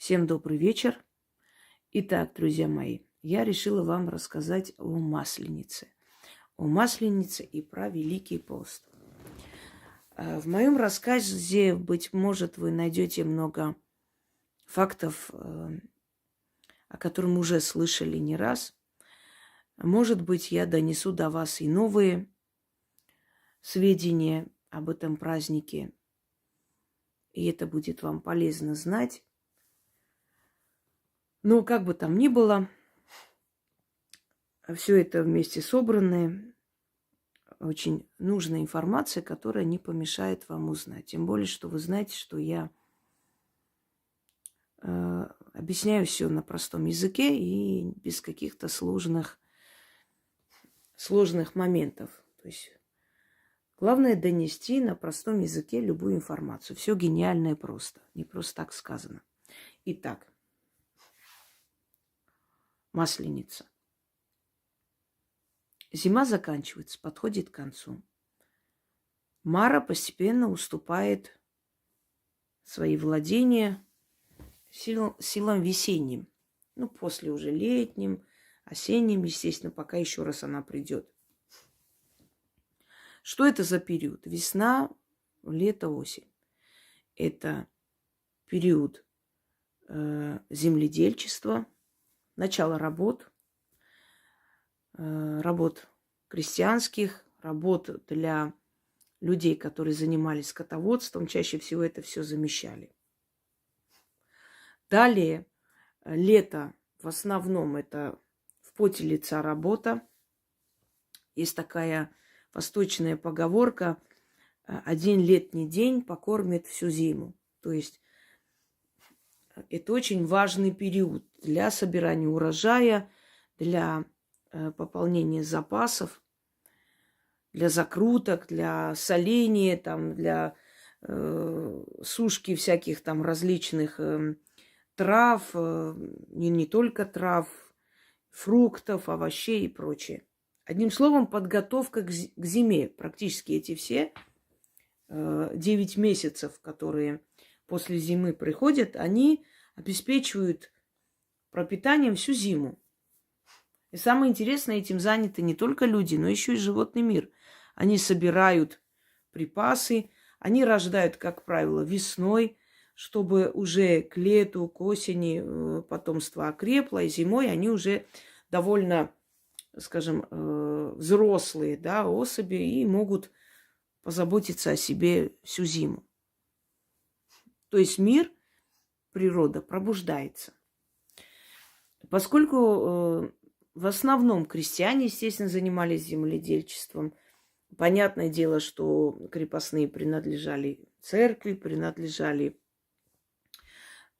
Всем добрый вечер. Итак, друзья мои, я решила вам рассказать о Масленице. О Масленице и про Великий пост. В моем рассказе, быть может, вы найдете много фактов, о которых мы уже слышали не раз. Может быть, я донесу до вас и новые сведения об этом празднике. И это будет вам полезно знать. Но как бы там ни было, все это вместе собранная, очень нужная информация, которая не помешает вам узнать. Тем более, что вы знаете, что я объясняю все на простом языке и без каких-то сложных моментов. То есть главное донести на простом языке любую информацию. Все гениальное просто, не просто так сказано. Итак, Масленица. Зима заканчивается, подходит к концу. Мара постепенно уступает свои владения силам весенним. Ну, после уже летним, осенним, естественно, пока еще раз она придет. Что это за период? Весна, лето, осень. Это период земледельчества, начало работ крестьянских, работ для людей, которые занимались скотоводством. Чаще всего это все замещали. Далее, лето, в основном это в поте лица работа. Есть такая восточная поговорка: один летний день покормит всю зиму. То есть это очень важный период для собирания урожая, для пополнения запасов, для закруток, для соления, там, для сушки всяких там различных трав, не только трав, фруктов, овощей и прочее. Одним словом, подготовка к зиме. Практически эти все 9 месяцев, которые после зимы приходят, они обеспечивают пропитанием всю зиму. И самое интересное, этим заняты не только люди, но еще и животный мир. Они собирают припасы, они рождают, как правило, весной, чтобы уже к лету, к осени потомство окрепло, и зимой они уже довольно, скажем, взрослые, да, особи и могут позаботиться о себе всю зиму. То есть мир, природа пробуждается. Поскольку в основном крестьяне, естественно, занимались земледельчеством, понятное дело, что крепостные принадлежали церкви, принадлежали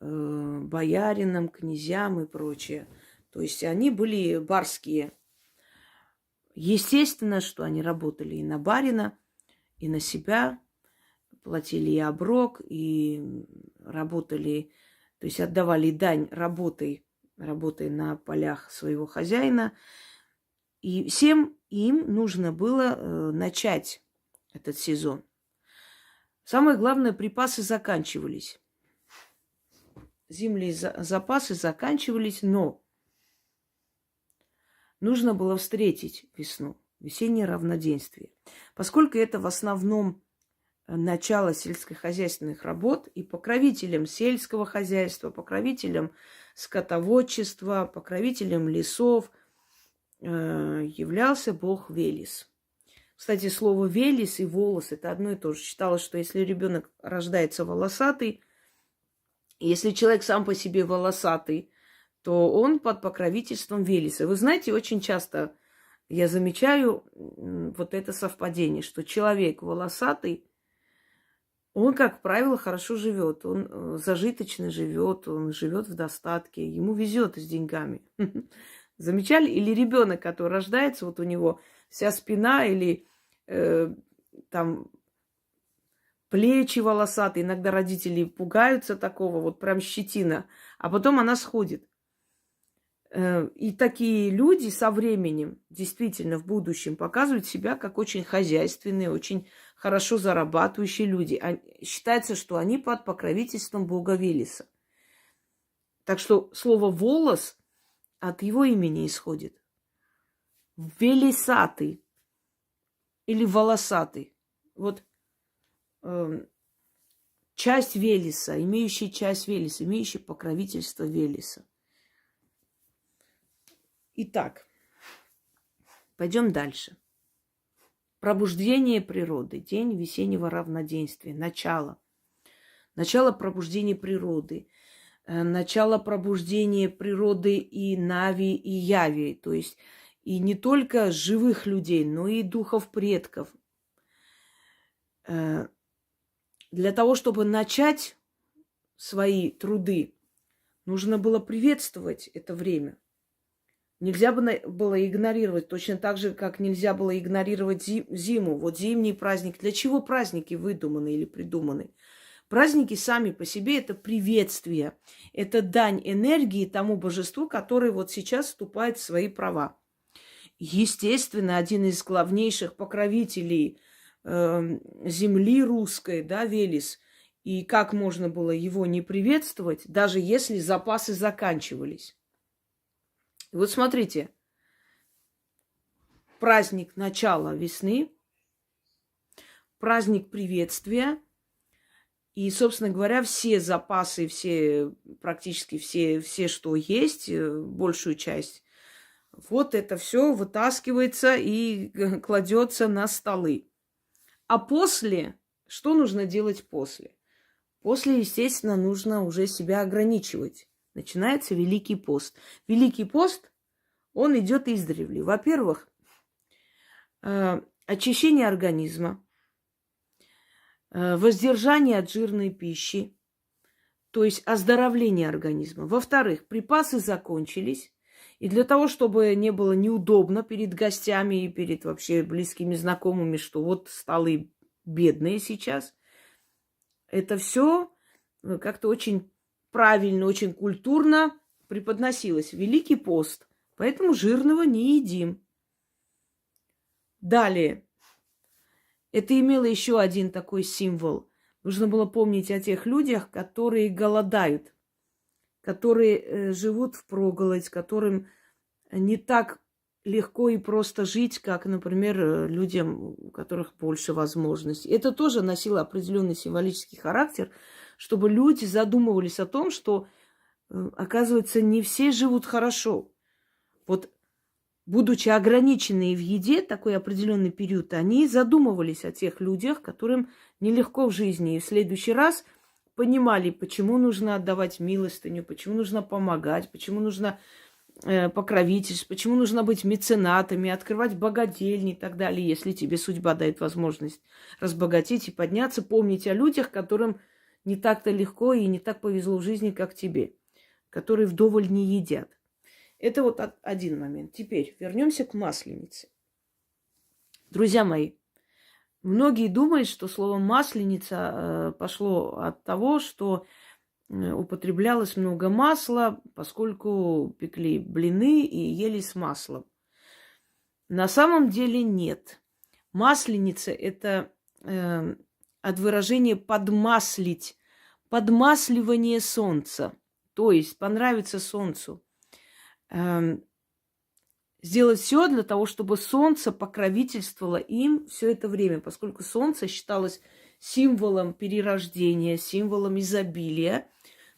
бояринам, князьям и прочее. То есть они были барские. Естественно, что они работали и на барина, и на себя, платили и оброк, и работали, то есть отдавали дань работой на полях своего хозяина. И всем им нужно было начать этот сезон. Самое главное, припасы заканчивались. Зимние запасы заканчивались, но нужно было встретить весну, весеннее равноденствие. Поскольку это в основном начало сельскохозяйственных работ, и покровителем сельского хозяйства, покровителем скотоводчества, покровителем лесов являлся бог Велес. Кстати, слово Велес и волос – это одно и то же. Считалось, что если ребенок рождается волосатый, если человек сам по себе волосатый, то он под покровительством Велеса. Вы знаете, очень часто я замечаю вот это совпадение, что человек волосатый, он, как правило, хорошо живет, он зажиточно живет, он живет в достатке, ему везет с деньгами. Замечали? Или ребенок, который рождается, вот у него вся спина или там плечи волосатые, иногда родители пугаются такого, вот прям щетина, а потом она сходит. И такие люди со временем, действительно, в будущем показывают себя как очень хозяйственные, очень хорошо зарабатывающие люди. Считается, что они под покровительством бога Велеса. Так что слово «волос» от его имени исходит. Велесатый или волосатый. Вот часть Велеса, имеющий часть Велеса, имеющий покровительство Велеса. Итак, пойдем дальше. Пробуждение природы. День весеннего равноденствия. Начало. Начало пробуждения природы. Начало пробуждения природы и Нави, и Яви. То есть и не только живых людей, но и духов предков. Для того, чтобы начать свои труды, нужно было приветствовать это время. Нельзя было игнорировать, точно так же, как нельзя было игнорировать зиму. Вот зимний праздник. Для чего праздники выдуманы или придуманы? Праздники сами по себе – это приветствие. Это дань энергии тому божеству, которое вот сейчас вступает в свои права. Естественно, один из главнейших покровителей земли русской, да, Велес. И как можно было его не приветствовать, даже если запасы заканчивались. И вот смотрите, праздник начала весны, праздник приветствия. И, собственно говоря, все запасы, практически все, что есть, большую часть, вот это все вытаскивается и кладется на столы. А после, что нужно делать после? После, естественно, нужно уже себя ограничивать. Начинается Великий пост. Великий пост, он идет издревле. Во-первых, очищение организма, воздержание от жирной пищи, то есть оздоровление организма. Во-вторых, припасы закончились. И для того, чтобы не было неудобно перед гостями и перед вообще близкими знакомыми, что вот столы бедные сейчас, это все как-то очень правильно, очень культурно преподносилось. Великий пост, поэтому жирного не едим. Далее. Это имело еще один такой символ. Нужно было помнить о тех людях, которые голодают, которые живут впроголодь, которым не так легко и просто жить, как, например, людям, у которых больше возможностей. Это тоже носило определенный символический характер, чтобы люди задумывались о том, что, оказывается, не все живут хорошо. Вот, будучи ограниченные в еде такой определенный период, они задумывались о тех людях, которым нелегко в жизни. И в следующий раз понимали, почему нужно отдавать милостыню, почему нужно помогать, почему нужно покровительствовать, почему нужно быть меценатами, открывать богадельни и так далее, если тебе судьба дает возможность разбогатеть и подняться, помнить о людях, которым не так-то легко и не так повезло в жизни, как тебе, которые вдоволь не едят. Это вот один момент. Теперь вернемся к Масленице. Друзья мои, многие думают, что слово «масленица» пошло от того, что употреблялось много масла, поскольку пекли блины и ели с маслом. На самом деле нет. Масленица – это от выражения «подмаслить», подмасливание солнца, то есть понравится солнцу. Сделать все для того, чтобы солнце покровительствовало им все это время, поскольку солнце считалось символом перерождения, символом изобилия,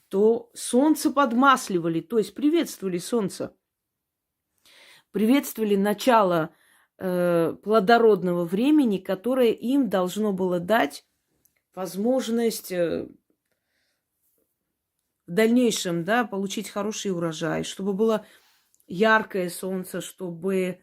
то солнце подмасливали, то есть приветствовали солнце. Приветствовали начало плодородного времени, которое им должно было дать возможность в дальнейшем, да, получить хороший урожай, чтобы было яркое солнце, чтобы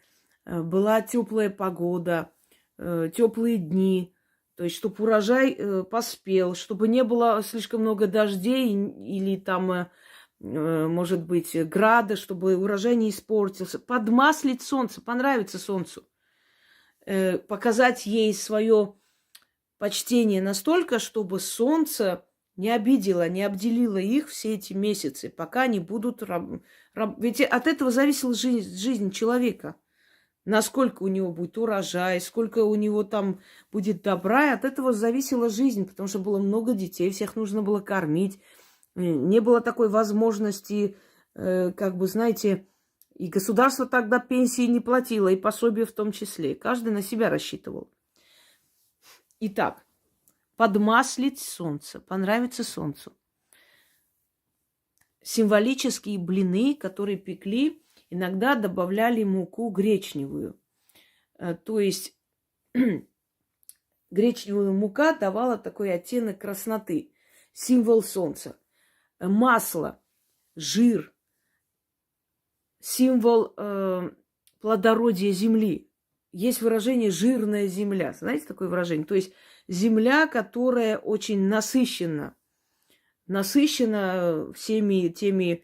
была теплая погода, теплые дни, то есть чтобы урожай поспел, чтобы не было слишком много дождей или там, может быть, града, чтобы урожай не испортился. Подмаслить солнце, понравится солнцу. Показать ей свое почтение настолько, чтобы солнце не обидело, не обделило их все эти месяцы, пока они будут... Ведь от этого зависела жизнь человека. Насколько у него будет урожай, сколько у него там будет добра. И от этого зависела жизнь, потому что было много детей, всех нужно было кормить. Не было такой возможности, как бы, знаете, и государство тогда пенсии не платило, и пособие в том числе. Каждый на себя рассчитывал. Итак, подмаслить солнце, понравится солнцу. Символические блины, которые пекли, иногда добавляли муку гречневую. То есть гречневая мука давала такой оттенок красноты, символ солнца. Масло, жир, символ плодородия земли. Есть выражение «жирная земля». Знаете такое выражение? То есть земля, которая очень насыщена всеми теми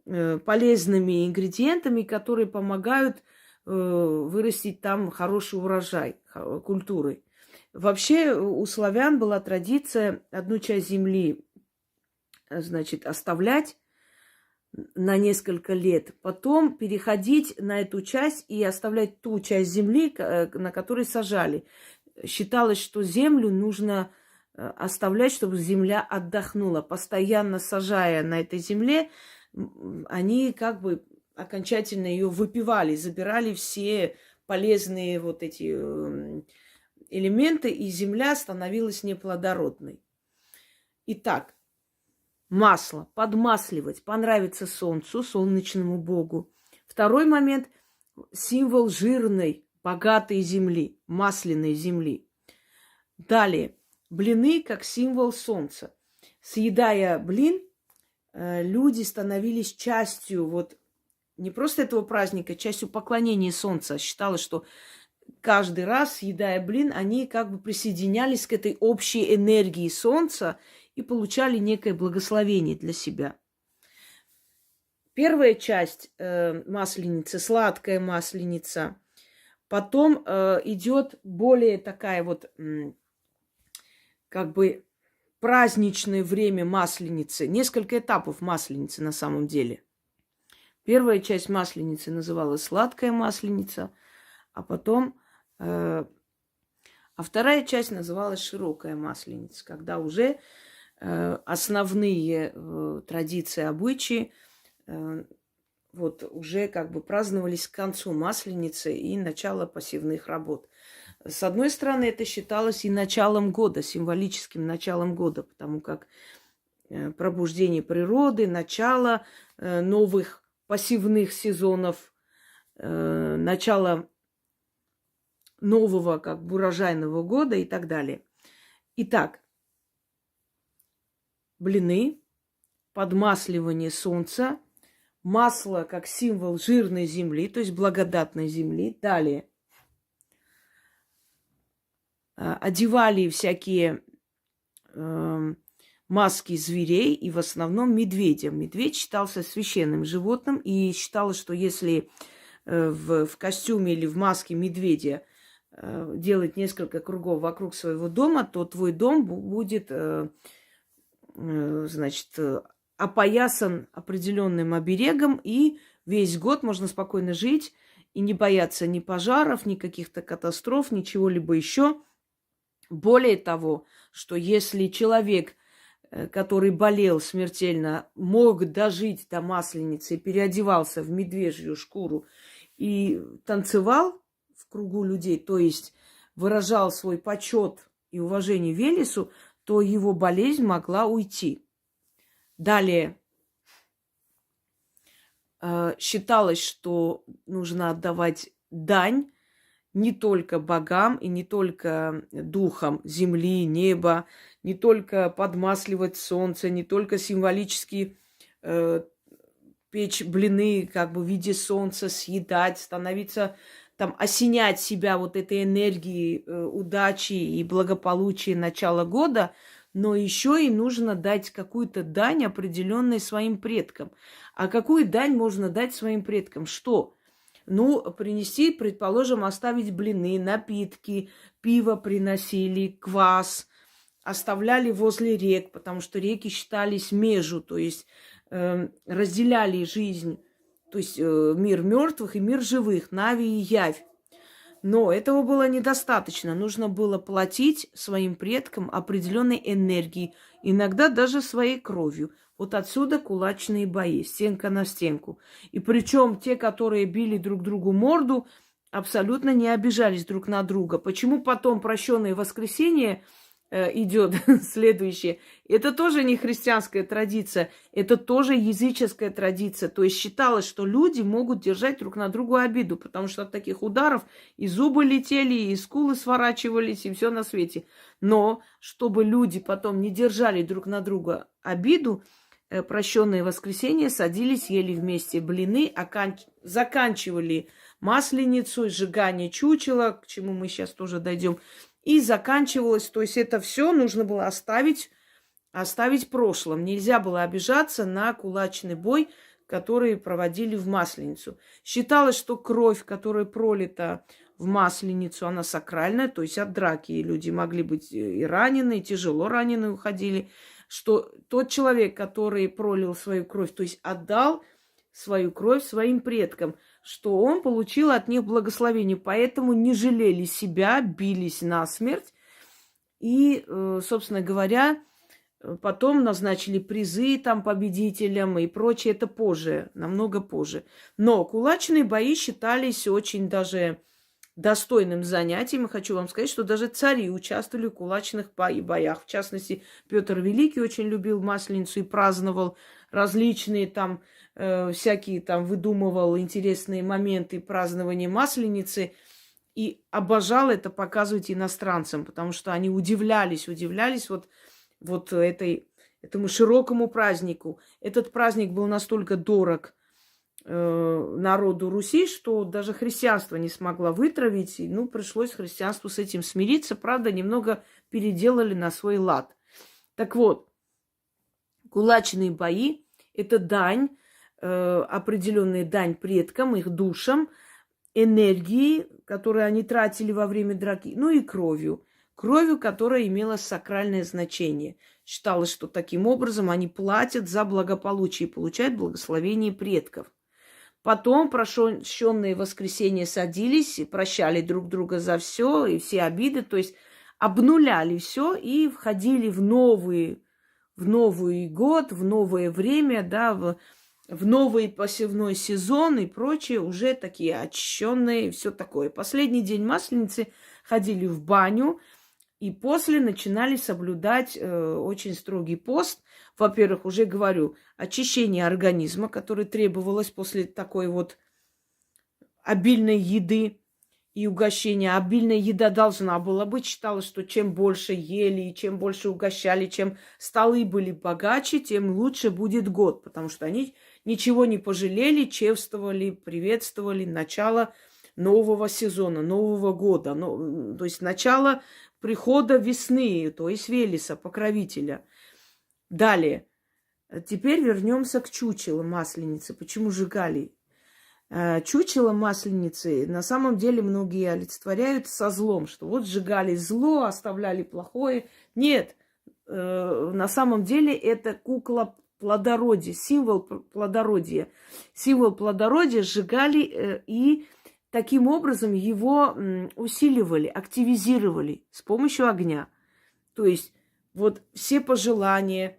полезными ингредиентами, которые помогают вырастить там хороший урожай культуры. Вообще у славян была традиция одну часть земли, значит, оставлять на несколько лет, потом переходить на эту часть и оставлять ту часть земли, на которой сажали. Считалось, что землю нужно оставлять, чтобы земля отдохнула. Постоянно сажая на этой земле, они как бы окончательно ее выпивали, забирали все полезные вот эти элементы, и земля становилась неплодородной. Итак, масло, подмасливать, понравится солнцу, солнечному богу. Второй момент – символ жирной, богатой земли, масляной земли. Далее, блины как символ солнца. Съедая блин, люди становились частью вот не просто этого праздника, частью поклонения солнца. Считалось, что каждый раз, съедая блин, они как бы присоединялись к этой общей энергии солнца и получали некое благословение для себя. Первая часть масленицы, сладкая масленица. Потом идет более такая вот как бы праздничное время масленицы. Несколько этапов масленицы на самом деле. Первая часть масленицы называлась сладкая масленица, а потом... а вторая часть называлась широкая масленица, когда уже основные традиции, обычаи вот уже как бы праздновались к концу масленицы и начало посевных работ. С одной стороны, это считалось и началом года, символическим началом года, потому как пробуждение природы, начало новых посевных сезонов, начало нового как бы урожайного года и так далее. Итак, блины, подмасливание солнца, масло как символ жирной земли, то есть благодатной земли. Далее одевали всякие маски зверей и в основном медведя. Медведь считался священным животным, и считалось, что если в костюме или в маске медведя делать несколько кругов вокруг своего дома, то твой дом будет, значит, опоясан определенным оберегом, и весь год можно спокойно жить и не бояться ни пожаров, ни каких-то катастроф, ничего-либо еще. Более того, что если человек, который болел смертельно, мог дожить до Масленицы и переодевался в медвежью шкуру и танцевал в кругу людей, то есть выражал свой почет и уважение Велесу, то его болезнь могла уйти. Далее считалось, что нужно отдавать дань не только богам и не только духам земли, неба, не только подмасливать солнце, не только символически печь блины как бы в виде солнца, съедать, становиться там, осенять себя вот этой энергией удачи и благополучия начала года, но еще и нужно дать какую-то дань определенной своим предкам. А какую дань можно дать своим предкам? Что? Ну, принести, предположим, оставить блины, напитки, пиво приносили, квас, оставляли возле рек, потому что реки считались межу, то есть разделяли жизнь, то есть мир мертвых и мир живых, Нави и Явь. Но этого было недостаточно. Нужно было платить своим предкам определенной энергией, иногда даже своей кровью. Вот отсюда кулачные бои, стенка на стенку. И причем те, которые били друг другу морду, абсолютно не обижались друг на друга. Почему потом прощенное воскресенье идет следующее? Это тоже не христианская традиция, это тоже языческая традиция. То есть считалось, что люди могут держать друг на друга обиду, потому что от таких ударов и зубы летели, и скулы сворачивались, и все на свете. Но чтобы люди потом не держали друг на друга обиду, прощенное воскресенье садились, ели вместе блины, заканчивали масленицу, сжигание чучела, к чему мы сейчас тоже дойдем, и заканчивалось, то есть это все нужно было оставить в прошлом. Нельзя было обижаться на кулачный бой, который проводили в Масленицу. Считалось, что кровь, которая пролита в Масленицу, она сакральная, то есть от драки люди могли быть и ранены, и тяжело ранены уходили, что тот человек, который пролил свою кровь, то есть отдал свою кровь своим предкам, что он получил от них благословение. Поэтому не жалели себя, бились насмерть. И, собственно говоря, потом назначили призы там победителям и прочее. Это позже, намного позже. Но кулачные бои считались очень даже достойным занятием. И хочу вам сказать, что даже цари участвовали в кулачных боях. В частности, Петр Великий очень любил Масленицу и праздновал различные там, всякие там выдумывал интересные моменты празднования Масленицы. И обожал это показывать иностранцам, потому что они удивлялись вот этому широкому празднику. Этот праздник был настолько дорог народу Руси, что даже христианство не смогла вытравить. И, пришлось христианству с этим смириться. Правда, немного переделали на свой лад. Так вот, кулачные бои – это дань, определенная дань предкам, их душам, энергии, которые они тратили во время драки, и кровью. Кровью, которая имела сакральное значение. Считалось, что таким образом они платят за благополучие и получают благословение предков. Потом прощенные воскресенья садились и прощали друг друга за все и все обиды, то есть обнуляли все и входили в Новый год, в новое время, да, в новый посевной сезон и прочее, уже такие очищенные, все такое. Последний день Масленицы ходили в баню и после начинали соблюдать очень строгий пост. Во-первых, уже говорю, очищение организма, которое требовалось после такой вот обильной еды и угощения. Обильная еда должна была быть. Считалось, что чем больше ели, чем больше угощали, чем столы были богаче, тем лучше будет год. Потому что они ничего не пожалели, чествовали, приветствовали начало нового сезона, нового года. То есть начало прихода весны, то есть Велеса, покровителя. Далее. Теперь вернемся к чучелу Масленицы. Почему сжигали? Чучело Масленицы на самом деле многие олицетворяют со злом, что вот сжигали зло, оставляли плохое. Нет, на самом деле это кукла плодородия, символ плодородия. Символ плодородия сжигали и таким образом его усиливали, активизировали с помощью огня. То есть вот все пожелания,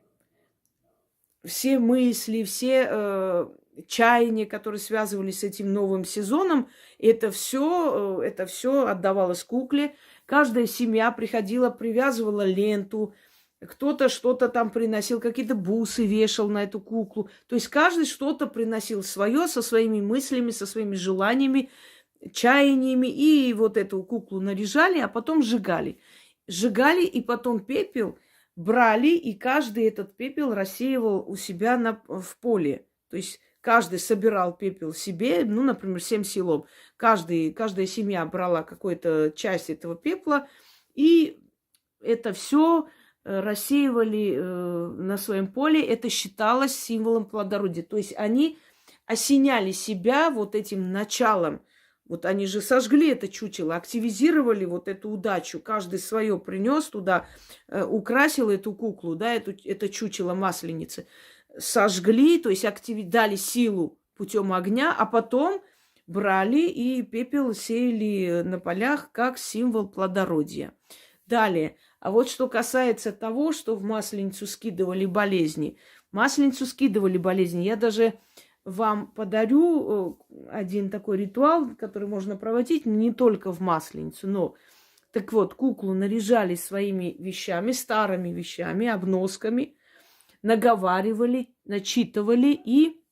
все мысли, все чаяния, которые связывались с этим новым сезоном, это все отдавалось кукле. Каждая семья приходила, привязывала ленту, кто-то что-то там приносил, какие-то бусы вешал на эту куклу. То есть каждый что-то приносил свое, со своими мыслями, со своими желаниями, чаяниями. И вот эту куклу наряжали, а потом сжигали. Сжигали, и потом пепел брали, и каждый этот пепел рассеивал у себя в поле. То есть каждый собирал пепел себе, например, 7 селом. Каждая семья брала какую-то часть этого пепла, и это все рассеивали на своем поле. Это считалось символом плодородия. То есть они осеняли себя вот этим началом. Вот они же сожгли это чучело, активизировали вот эту удачу. Каждый свое принес туда, украсил эту куклу, да, это чучело Масленицы. Сожгли, то есть дали силу путем огня, а потом брали и пепел сеяли на полях как символ плодородия. Далее. А вот что касается того, что в Масленицу скидывали болезни. Масленицу скидывали болезни. Я даже вам подарю один такой ритуал, который можно проводить не только в Масленицу, но... Так вот, куклу наряжали своими вещами, старыми вещами, обносками, наговаривали, начитывали, и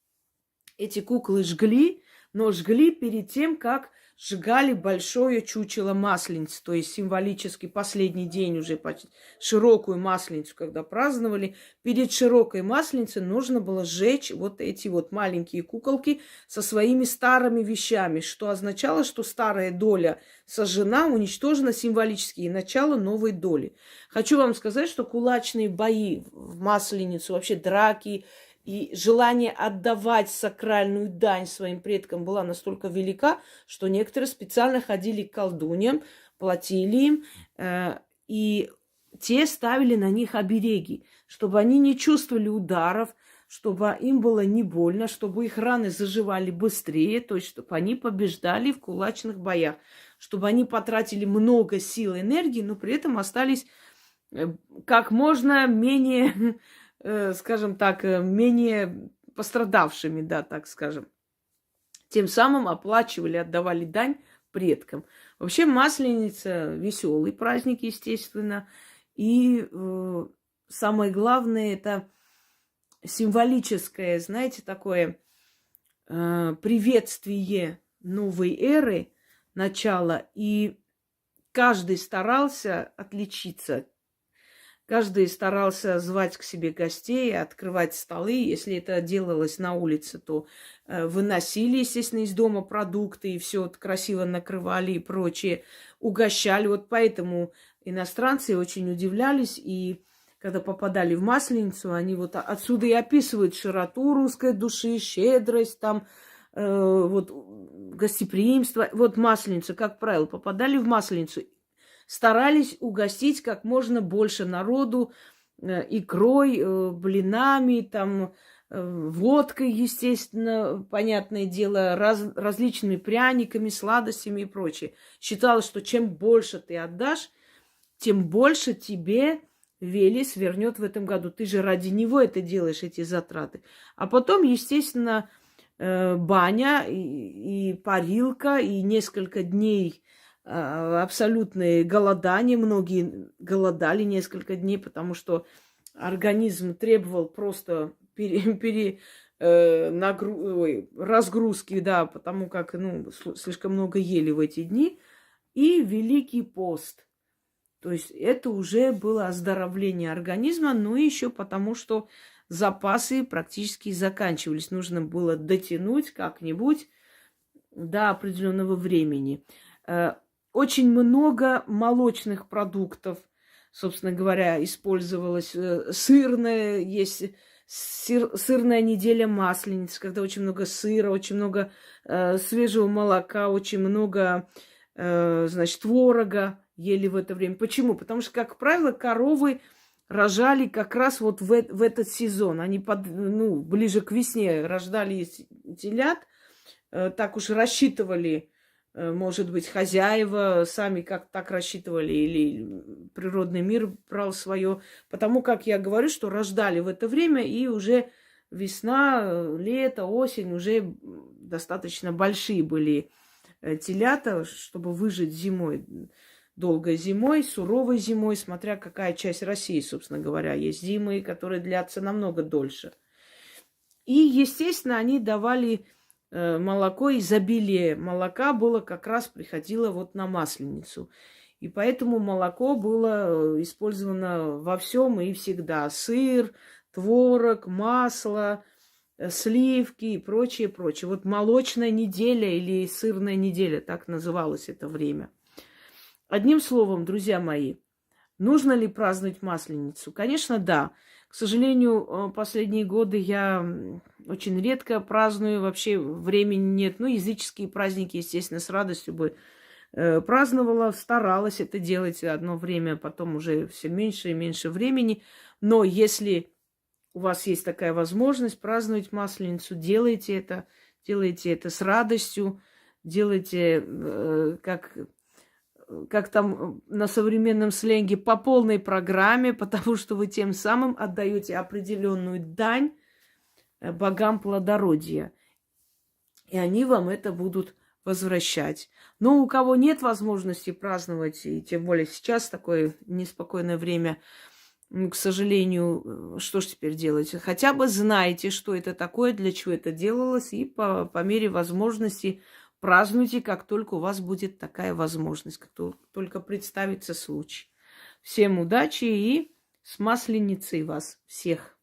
эти куклы жгли, но жгли перед тем, как сжигали большое чучело масленицы, то есть символически последний день уже почти широкую масленицу, когда праздновали, перед широкой масленицей нужно было сжечь вот эти вот маленькие куколки со своими старыми вещами, что означало, что старая доля сожжена, уничтожена символически, и начало новой доли. Хочу вам сказать, что кулачные бои в масленицу, вообще драки, и желание отдавать сакральную дань своим предкам была настолько велика, что некоторые специально ходили к колдуньям, платили им, и те ставили на них обереги, чтобы они не чувствовали ударов, чтобы им было не больно, чтобы их раны заживали быстрее, то есть чтобы они побеждали в кулачных боях, чтобы они потратили много сил и энергии, но при этом остались как можно менее... скажем так, менее пострадавшими, да, так скажем. Тем самым оплачивали, отдавали дань предкам. Вообще Масленица веселый праздник, естественно. И самое главное, это символическое, знаете, такое приветствие новой эры, начала. И каждый старался отличиться. Каждый старался звать к себе гостей, открывать столы. Если это делалось на улице, то выносили, естественно, из дома продукты и все красиво накрывали и прочее. Угощали. Вот поэтому иностранцы очень удивлялись. И когда попадали в Масленицу, они вот отсюда и описывают широту русской души, щедрость, там, вот гостеприимство. Вот Масленица, как правило, попадали в Масленицу. Старались угостить как можно больше народу икрой, блинами, там, водкой, естественно, понятное дело, различными пряниками, сладостями и прочее. Считалось, что чем больше ты отдашь, тем больше тебе Велес вернет в этом году. Ты же ради него это делаешь, эти затраты. А потом, естественно, баня и парилка, и несколько дней абсолютное голодание. Многие голодали несколько дней, потому что организм требовал просто разгрузки, да, потому как слишком много ели в эти дни. И Великий пост. То есть это уже было оздоровление организма, но еще потому, что запасы практически заканчивались. Нужно было дотянуть как-нибудь до определенного времени. Очень много молочных продуктов, собственно говоря, использовалось. Сырное, есть сырная неделя Масленицы, когда очень много сыра, очень много свежего молока, очень много, значит, творога ели в это время. Почему? Потому что, как правило, коровы рожали как раз вот в этот сезон. Они ближе к весне рождали телят, так уж рассчитывали. Может быть, хозяева сами как так рассчитывали, или природный мир брал свое. Потому как я говорю, что рождали в это время, и уже весна, лето, осень, уже достаточно большие были телята, чтобы выжить зимой. Долгой зимой, суровой зимой, смотря какая часть России, собственно говоря. Есть зимы, которые длятся намного дольше. И, естественно, они давали... молоко, изобилие молока было как раз приходило вот на Масленицу. И поэтому молоко было использовано во всем и всегда. Сыр, творог, масло, сливки и прочее, прочее. Вот молочная неделя или сырная неделя, так называлось это время. Одним словом, друзья мои, нужно ли праздновать Масленицу? Конечно, да. К сожалению, последние годы я очень редко праздную, вообще времени нет. Языческие праздники, естественно, с радостью бы праздновала, старалась это делать одно время, потом уже все меньше и меньше времени. Но если у вас есть такая возможность праздновать Масленицу, делайте это с радостью, делайте как как там на современном сленге, по полной программе, потому что вы тем самым отдаете определенную дань богам плодородия. И они вам это будут возвращать. Но у кого нет возможности праздновать, и тем более сейчас такое неспокойное время, к сожалению, что ж теперь делать? Хотя бы знайте, что это такое, для чего это делалось, и по мере возможности празднуйте, как только у вас будет такая возможность, как только представится случай. Всем удачи и с Масленицей вас всех!